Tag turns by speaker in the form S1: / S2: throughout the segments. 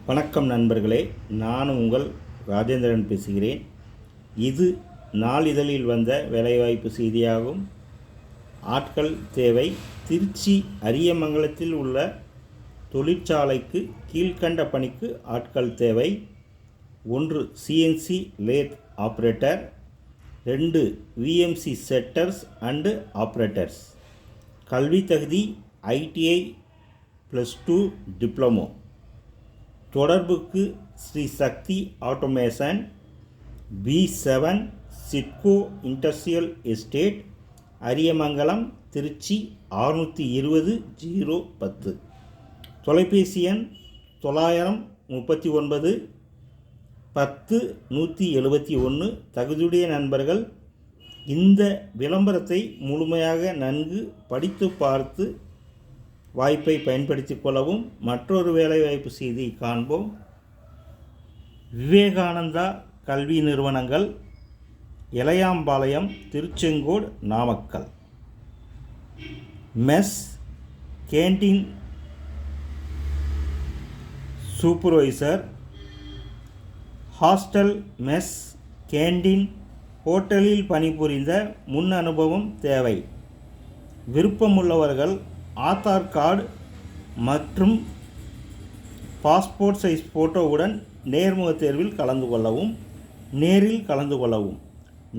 S1: வணக்கம் நண்பர்களே, நான் உங்கள் ராஜேந்திரன் பேசுகிறேன். இது நாளிதழில் வந்த வேலைவாய்ப்பு செய்தியாகும். ஆட்கள் தேவை. திருச்சி அரியமங்கலத்தில் உள்ள தொழிற்சாலைக்கு கீழ்கண்ட பணிக்கு ஆட்கள் தேவை. 1 CNC lathe operator, 2 VMC setters and operators. கல்வி தகுதி ITI +2 டிப்ளமோ. தொடர்புக்கு Shri Sakthi automation, B7 SIDCO industrial estate, Ariyamangalam, Tiruchi 620010. தொலைபேசி எண் 939 10 171. தகுதியுடைய நண்பர்கள் இந்த விளம்பரத்தை முழுமையாக நன்கு படித்து பார்த்து வாய்ப்பை பயன்படுத்தி கொள்ளவும். மற்றொரு வேலைவாய்ப்பு செய்தி காண்போம். விவேகானந்தா கல்வி நிறுவனங்கள், Ilaiyampalayam, Tiruchengode, Namakkal. Mess canteen supervisor, hostel mess canteen ஹோட்டலில் பணிபுரிந்த முன் அனுபவம் தேவை. விருப்பமுள்ளவர்கள் ஆதார் கார்டு மற்றும் பாஸ்போர்ட் சைஸ் ஃபோட்டோவுடன் நேர்முக தேர்வில் கலந்து கொள்ளவும். நேரில் கலந்து கொள்ளவும்.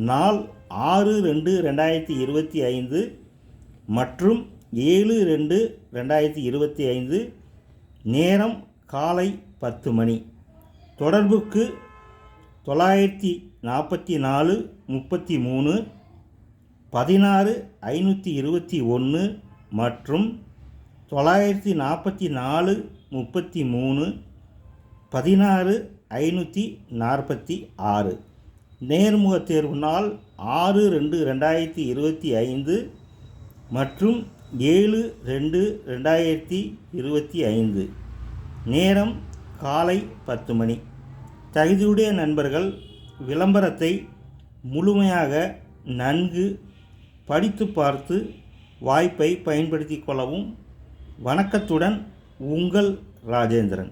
S1: நாள் 6/2/2025 மற்றும் 7/2/2025. நேரம் காலை 10 மணி. தொடர்புக்கு 944 33 16 521 மற்றும் 944 33 16 546. நேர்முக தேர்வு நாள் 6/2/2025 மற்றும் 7/2/2025. நேரம் காலை 10 மணி. தகுதியுடைய நண்பர்கள் விளம்பரத்தை முழுமையாக நன்கு படித்து பார்த்து வாய்ப்பை பயன்படுத்தி கொள்ளவும். வணக்கத்துடன் உங்கள் ராஜேந்திரன்.